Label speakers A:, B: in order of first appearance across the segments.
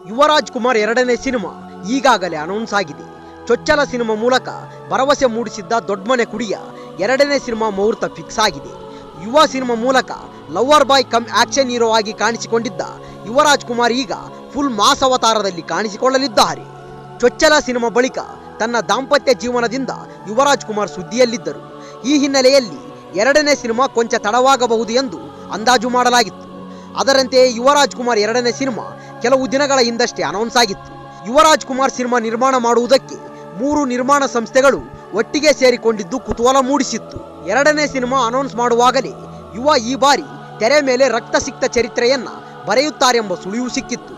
A: ಯುವರಾಜ್ ಕುಮಾರ್ ಎರಡನೇ ಸಿನಿಮಾ ಈಗಾಗಲೇ ಅನೌನ್ಸ್ ಆಗಿದೆ. ಚೊಚ್ಚಲ ಸಿನಿಮಾ ಮೂಲಕ ಭರವಸೆ ಮೂಡಿಸಿದ್ದ ದೊಡ್ಡಮನೆ ಕುಡಿಯ ಎರಡನೇ ಸಿನಿಮಾ ಮುಹೂರ್ತ ಫಿಕ್ಸ್ ಆಗಿದೆ. ಯುವ ಸಿನಿಮಾ ಮೂಲಕ lover boy come action hero ಆಗಿ ಕಾಣಿಸಿಕೊಂಡಿದ್ದ ಯುವರಾಜ್ ಕುಮಾರ್ ಈಗ ಫುಲ್ ಮಾಸ್ ಅವತಾರದಲ್ಲಿ ಕಾಣಿಸಿಕೊಳ್ಳಲಿದ್ದಾರೆ. ಚೊಚ್ಚಲ ಸಿನಿಮಾ ಬಳಿಕ ತನ್ನ ದಾಂಪತ್ಯ ಜೀವನದಿಂದ ಯುವರಾಜ್ ಕುಮಾರ್ ಸುದ್ದಿಯಲ್ಲಿದ್ದರು. ಈ ಹಿನ್ನೆಲೆಯಲ್ಲಿ ಎರಡನೇ ಸಿನಿಮಾ ಕೊಂಚ ತಡವಾಗಬಹುದು ಎಂದು ಅಂದಾಜು ಮಾಡಲಾಗಿತ್ತು. ಅದರಂತೆ ಯುವರಾಜ್ ಕುಮಾರ್ ಎರಡನೇ ಸಿನಿಮಾ ಕೆಲವು ದಿನಗಳ ಹಿಂದಷ್ಟೇ ಅನೌನ್ಸ್ ಆಗಿತ್ತು. ಯುವರಾಜ್ ಕುಮಾರ್ ಸಿನಿಮಾ ನಿರ್ಮಾಣ ಮಾಡುವುದಕ್ಕೆ 3 ನಿರ್ಮಾಣ ಸಂಸ್ಥೆಗಳು ಒಟ್ಟಿಗೆ ಸೇರಿಕೊಂಡಿದ್ದು ಕುತೂಹಲ ಮೂಡಿಸಿತ್ತು. ಎರಡನೇ ಸಿನಿಮಾ ಅನೌನ್ಸ್ ಮಾಡುವಾಗಲೇ ಯುವ ಈ ಬಾರಿ ತೆರೆ ಮೇಲೆ ರಕ್ತಸಿಕ್ತ ಚರಿತ್ರೆಯನ್ನ ಬರೆಯುತ್ತಾರೆಂಬ ಸುಳಿವು ಸಿಕ್ಕಿತ್ತು.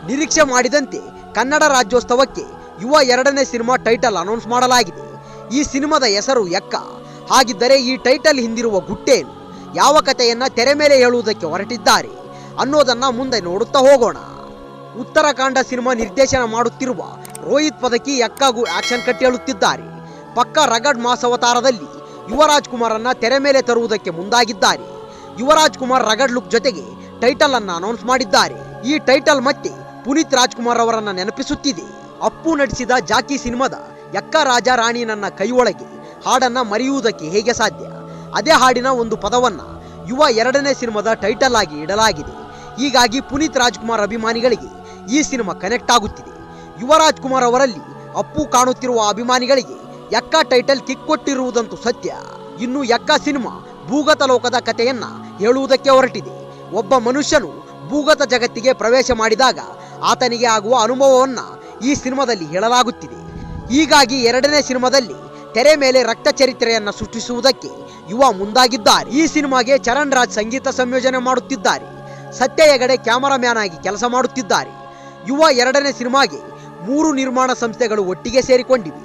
A: ನಿರೀಕ್ಷೆ ಮಾಡಿದಂತೆ ಕನ್ನಡ ರಾಜ್ಯೋತ್ಸವಕ್ಕೆ ಯುವ ಎರಡನೇ ಸಿನಿಮಾ ಟೈಟಲ್ ಅನೌನ್ಸ್ ಮಾಡಲಾಗಿದೆ. ಈ ಸಿನಿಮಾದ ಹೆಸರು ಎಕ್ಕ. ಹಾಗಿದ್ದರೆ ಈ ಟೈಟಲ್ ಹಿಂದಿರುವ ಗುಟ್ಟೇನು, ಯಾವ ಕಥೆಯನ್ನ ತೆರೆ ಮೇಲೆ ಹೇಳುವುದಕ್ಕೆ ಹೊರಟಿದ್ದಾರೆ ಅನ್ನೋದನ್ನ ಮುಂದೆ ನೋಡುತ್ತಾ ಹೋಗೋಣ. ಉತ್ತರಾಖಂಡ ಸಿನಿಮಾ ನಿರ್ದೇಶನ ಮಾಡುತ್ತಿರುವ ರೋಹಿತ್ ಪದಕಿ ಎಕ್ಕಾಗೂ ಆಕ್ಷನ್ ಕಟ್ ಹೇಳುತ್ತಿದ್ದಾರೆ. ಪಕ್ಕ ರಗಡ್ ಮಾಸ್ ಅವತಾರದಲ್ಲಿ ಯುವರಾಜ್ ಕುಮಾರ್ ಅನ್ನ ತೆರೆ ಮೇಲೆ ತರುವುದಕ್ಕೆ ಮುಂದಾಗಿದ್ದಾರೆ. ಯುವರಾಜ್ ಕುಮಾರ್ ರಗಡ್ ಲುಕ್ ಜೊತೆಗೆ ಟೈಟಲ್ ಅನ್ನ ಅನೌನ್ಸ್ ಮಾಡಿದ್ದಾರೆ. ಈ ಟೈಟಲ್ ಮತ್ತೆ ಪುನೀತ್ ರಾಜ್ಕುಮಾರ್ ಅವರನ್ನ ನೆನಪಿಸುತ್ತಿದೆ. ಅಪ್ಪು ನಟಿಸಿದ ಜಾಕಿ ಸಿನಿಮಾದ ಎಕ್ಕ ರಾಜ ರಾಣಿ ನನ್ನ ಕೈ ಒಳಗೆ ಹಾಡನ್ನ ಮರೆಯುವುದಕ್ಕೆ ಹೇಗೆ ಸಾಧ್ಯ? ಅದೇ ಹಾಡಿನ ಒಂದು ಪದವನ್ನ ಯುವ ಎರಡನೇ ಸಿನಿಮಾದ ಟೈಟಲ್ ಆಗಿ ಇಡಲಾಗಿದೆ. ಹೀಗಾಗಿ ಪುನೀತ್ ರಾಜ್ಕುಮಾರ್ ಅಭಿಮಾನಿಗಳಿಗೆ ಈ ಸಿನಿಮಾ ಕನೆಕ್ಟ್ ಆಗುತ್ತಿದೆ. ಯುವರಾಜ್ ಕುಮಾರ್ ಅವರಲ್ಲಿ ಅಪ್ಪು ಕಾಣುತ್ತಿರುವ ಅಭಿಮಾನಿಗಳಿಗೆ ಎಕ್ಕ ಟೈಟಲ್ ಕಿಕ್ ಕೊಟ್ಟಿರುವುದಂತೂ ಸತ್ಯ. ಇನ್ನು ಎಕ್ಕ ಸಿನಿಮಾ ಭೂಗತ ಲೋಕದ ಕಥೆಯನ್ನ ಹೇಳುವುದಕ್ಕೆ ಹೊರಟಿದೆ. ಒಬ್ಬ ಮನುಷ್ಯನು ಭೂಗತ ಜಗತ್ತಿಗೆ ಪ್ರವೇಶ ಮಾಡಿದಾಗ ಆತನಿಗೆ ಆಗುವ ಅನುಭವವನ್ನ ಈ ಸಿನಿಮಾದಲ್ಲಿ ಹೇಳಲಾಗುತ್ತಿದೆ. ಹೀಗಾಗಿ ಎರಡನೇ ಸಿನಿಮಾದಲ್ಲಿ ತೆರೆ ಮೇಲೆ ರಕ್ತ ಚರಿತ್ರೆಯನ್ನ ಸೃಷ್ಟಿಸುವುದಕ್ಕೆ ಯುವ ಮುಂದಾಗಿದ್ದಾರೆ. ಈ ಸಿನಿಮಾಗೆ ಚರಣ್ ರಾಜ್ ಸಂಗೀತ ಸಂಯೋಜನೆ ಮಾಡುತ್ತಿದ್ದಾರೆ. ಸತ್ಯ ಹೆಗಡೆ ಕ್ಯಾಮರಾಮ್ಯಾನ್ ಆಗಿ ಕೆಲಸ ಮಾಡುತ್ತಿದ್ದಾರೆ. ಯುವ ಎರಡನೇ ಸಿನಿಮಾಗೆ 3 ನಿರ್ಮಾಣ ಸಂಸ್ಥೆಗಳು ಒಟ್ಟಿಗೆ ಸೇರಿಕೊಂಡಿವೆ.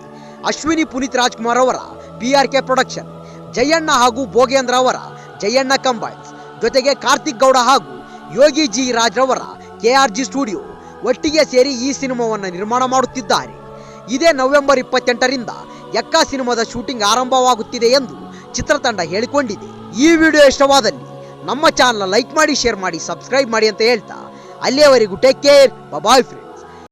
A: ಅಶ್ವಿನಿ ಪುನೀತ್ ರಾಜ್ಕುಮಾರ್ ಅವರ BRK ಪ್ರೊಡಕ್ಷನ್, ಜಯಣ್ಣ ಹಾಗೂ ಭೋಗೇಂದ್ರ ಅವರ ಜಯಣ್ಣ ಕಂಬೈನ್ಸ್, ಜೊತೆಗೆ ಕಾರ್ತಿಕ್ ಗೌಡ ಹಾಗೂ ಯೋಗಿ ಜಿ ರಾಜ್ ರವರ KRG ಸ್ಟುಡಿಯೋ ಒಟ್ಟಿಗೆ ಸೇರಿ ಈ ಸಿನಿಮಾವನ್ನು ನಿರ್ಮಾಣ ಮಾಡುತ್ತಿದ್ದಾರೆ. ಇದೇ ನವೆಂಬರ್ 28ರಿಂದ ಎಕ್ಕ ಸಿನಿಮಾದ ಶೂಟಿಂಗ್ ಆರಂಭವಾಗುತ್ತಿದೆ ಎಂದು ಚಿತ್ರತಂಡ ಹೇಳಿಕೊಂಡಿದೆ. ಈ ವಿಡಿಯೋ ಇಷ್ಟವಾದಲ್ಲಿ ನಮ್ಮ ಚಾನಲ್ ಲೈಕ್ ಮಾಡಿ, ಶೇರ್ ಮಾಡಿ, ಸಬ್ಸ್ಕ್ರೈಬ್ ಮಾಡಿ ಅಂತ ಹೇಳ್ತಾ ಅಲ್ಲಿಯವರೆಗೂ ಟೇಕ್ ಕೇರ್, ಬಾಯ್ ಫ್ರೆಂಡ್ಸ್.